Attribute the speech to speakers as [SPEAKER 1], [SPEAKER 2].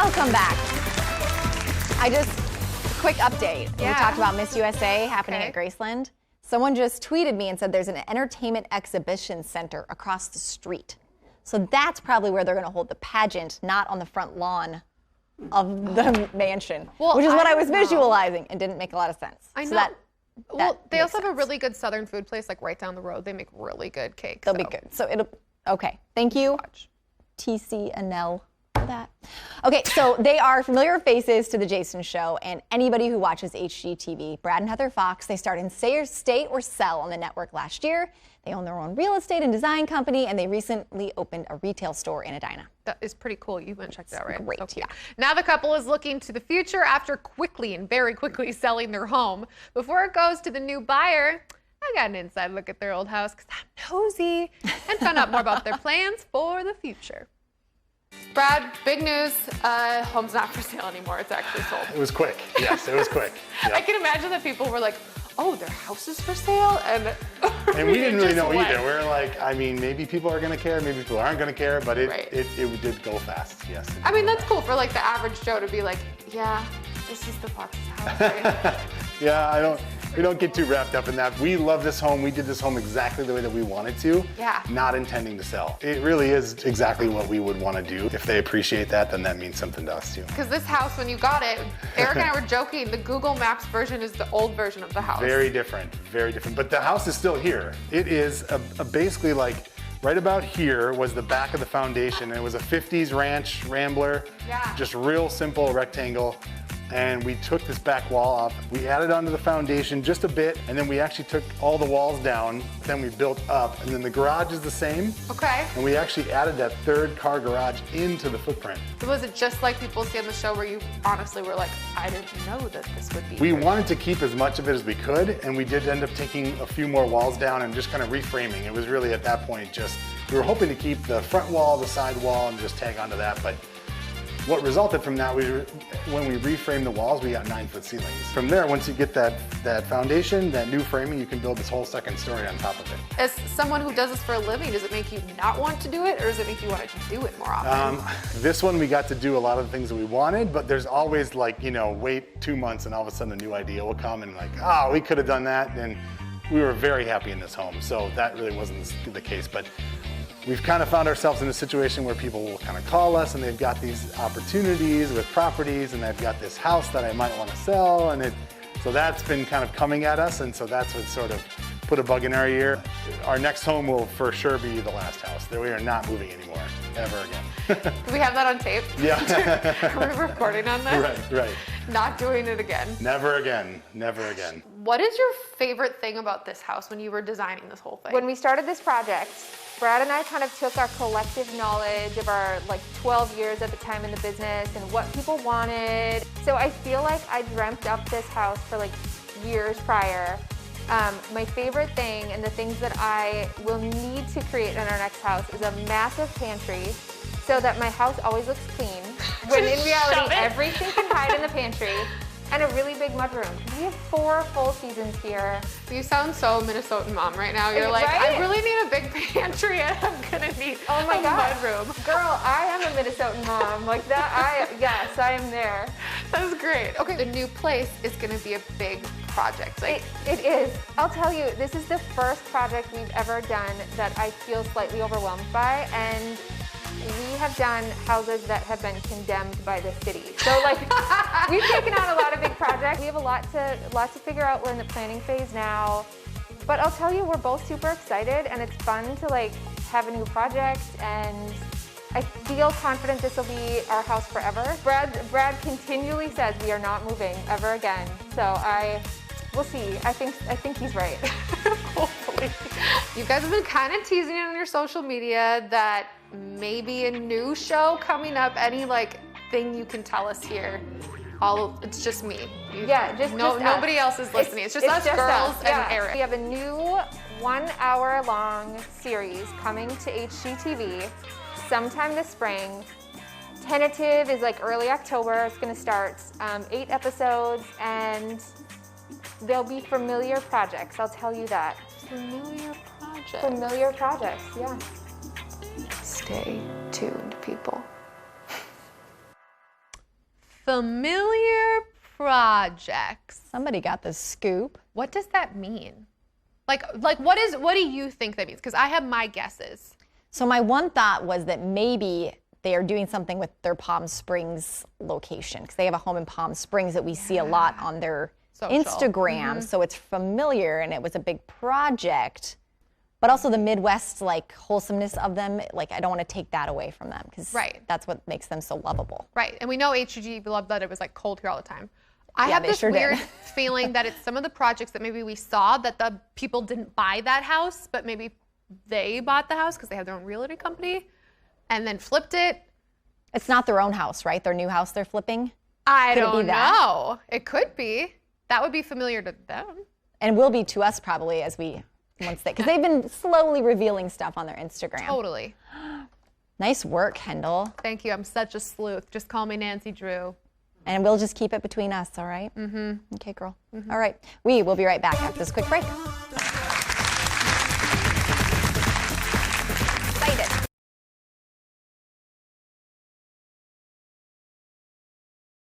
[SPEAKER 1] Welcome back. Quick update. We talked about Miss USA happening at Graceland. Someone just tweeted me and said there's an entertainment exhibition center across the street. So that's probably where they're going to hold the pageant, not on the front lawn of the mansion, which is what I was visualizing and didn't make a lot of sense.
[SPEAKER 2] I know.
[SPEAKER 1] So
[SPEAKER 2] well, they also have a really good Southern food place like right down the road. They make really good cakes.
[SPEAKER 1] They'll be good. So okay. Thank you, TC and Nell, for that. Okay, so they are familiar faces to the Jason Show and anybody who watches HGTV. Brad and Heather Fox, they starred in Stay or Sell on the network last year. They own their own real estate and design company, and they recently opened a retail store in Edina.
[SPEAKER 2] That is pretty cool. You went and checked it out, right?
[SPEAKER 1] Great,
[SPEAKER 2] So
[SPEAKER 1] yeah.
[SPEAKER 2] Now the couple is looking to the future after very quickly selling their home. Before it goes to the new buyer, I got an inside look at their old house because I'm nosy and found out more about their plans for the future. Brad, big news. Home's not for sale anymore. It's actually sold.
[SPEAKER 3] It was quick. Yes, it was quick. Yep.
[SPEAKER 2] I can imagine that people were like, oh, their house is for sale? And
[SPEAKER 3] we didn't really know either. We were like, I mean, maybe people are going to care, maybe people aren't going to care, but it did go fast, yes.
[SPEAKER 2] I mean, that's cool for like the average Joe to be like, yeah, this is the Fox's house, right?
[SPEAKER 3] Yeah, we don't get too wrapped up in that. We love this home. We did this home exactly the way that we wanted to, not intending to sell. It really is exactly what we would want to do. If they appreciate that, then that means something to us too.
[SPEAKER 2] Because this house, when you got it, Eric and I were joking, the Google Maps version is the old version of the house.
[SPEAKER 3] Very different, very different. But the house is still here. It is basically like right about here was the back of the foundation. And it was a 50s ranch rambler, just real simple rectangle. And we took this back wall up. We added onto the foundation just a bit, and then we actually took all the walls down. Then we built up, and then the garage is the same.
[SPEAKER 2] Okay.
[SPEAKER 3] And we actually added that third car garage into the footprint.
[SPEAKER 2] So was it just like people see on the show where you honestly were like, I didn't know that this would be
[SPEAKER 3] We wanted to keep as much of it as we could, and we did end up taking a few more walls down and just kind of reframing. It was really at that point we were hoping to keep the front wall, the side wall, and just tag onto that, but what resulted from that, when we reframed the walls, we got 9-foot ceilings. From there, once you get that foundation, that new framing, you can build this whole second story on top of it.
[SPEAKER 2] As someone who does this for a living, does it make you not want to do it, or does it make you want to do it more often?
[SPEAKER 3] This one, we got to do a lot of the things that we wanted, but there's always like, wait 2 months and all of a sudden a new idea will come and like, we could have done that. And we were very happy in this home, so that really wasn't the case. But we've kind of found ourselves in a situation where people will kind of call us and they've got these opportunities with properties and they've got this house that I might want to sell, and so that's been kind of coming at us, and so that's what sort of put a bug in our ear. Our next home will for sure be the last house. We are not moving anymore, ever again.
[SPEAKER 2] Do we have that on tape?
[SPEAKER 3] Yeah.
[SPEAKER 2] Are we recording on this?
[SPEAKER 3] Right.
[SPEAKER 2] Not doing it again.
[SPEAKER 3] Never again, never again.
[SPEAKER 2] What is your favorite thing about this house when you were designing this whole thing?
[SPEAKER 4] When we started this project, Brad and I kind of took our collective knowledge of our 12 years at the time in the business and what people wanted. So I feel like I dreamt up this house for years prior. My favorite thing and the things that I will need to create in our next house is a massive pantry so that my house always looks clean. When in reality, everything can hide in the pantry. And a really big mudroom. We have 4 full seasons here.
[SPEAKER 2] You sound so Minnesotan mom right now. You're like, I really need a big pantry and I'm gonna need a mudroom.
[SPEAKER 4] Girl, I am a Minnesotan mom. Like that, yes, I am there.
[SPEAKER 2] That's great. Okay, the new place is gonna be a big project.
[SPEAKER 4] It is. I'll tell you, this is the first project we've ever done that I feel slightly overwhelmed by, and we have done houses that have been condemned by the city. So we've taken on a lot of big projects. We have a lot to figure out. We're in the planning phase now. But I'll tell you, we're both super excited, and it's fun to have a new project, and I feel confident this will be our house forever. Brad continually says we are not moving ever again. So we'll see. I think he's right.
[SPEAKER 2] Hopefully. You guys have been kind of teasing it on your social media that maybe a new show coming up. Any thing you can tell us here? It's just me. Nobody else is listening. It's just us girls and Eric.
[SPEAKER 4] We have a new 1-hour-long series coming to HGTV sometime this spring. Tentative is early October. It's going to start 8 episodes, and they'll be familiar projects. I'll tell you that. Familiar projects, yeah.
[SPEAKER 2] Stay tuned, people. Familiar projects.
[SPEAKER 1] Somebody got the scoop.
[SPEAKER 2] What does that mean? Like what do you think that means? Because I have my guesses.
[SPEAKER 1] So my one thought was that maybe they are doing something with their Palm Springs location, because they have a home in Palm Springs that we see a lot on their
[SPEAKER 2] Social.
[SPEAKER 1] Instagram. So it's familiar, and it was a big project. But also the Midwest, like, wholesomeness of them, like, I don't want to take that away from them, because that's what makes them so lovable.
[SPEAKER 2] Right, and we know HGTV loved that it was like cold here all the time. I
[SPEAKER 1] Yeah,
[SPEAKER 2] have
[SPEAKER 1] they
[SPEAKER 2] this
[SPEAKER 1] sure
[SPEAKER 2] weird
[SPEAKER 1] did.
[SPEAKER 2] feeling that it's some of the projects that maybe we saw that the people didn't buy that house, but maybe they bought the house because they have their own realty company and then flipped it.
[SPEAKER 1] It's not their own house, right? Their new house they're flipping?
[SPEAKER 2] I
[SPEAKER 1] Could it be
[SPEAKER 2] don't
[SPEAKER 1] that?
[SPEAKER 2] know. It could be. That would be familiar to them.
[SPEAKER 1] And will be to us probably as we, because they've been slowly revealing stuff on their Instagram.
[SPEAKER 2] Totally.
[SPEAKER 1] Nice work, Kendall.
[SPEAKER 2] Thank you. I'm such a sleuth. Just call me Nancy Drew.
[SPEAKER 1] And we'll just keep it between us, all right? Okay, girl. All right. We will be right back after this quick break.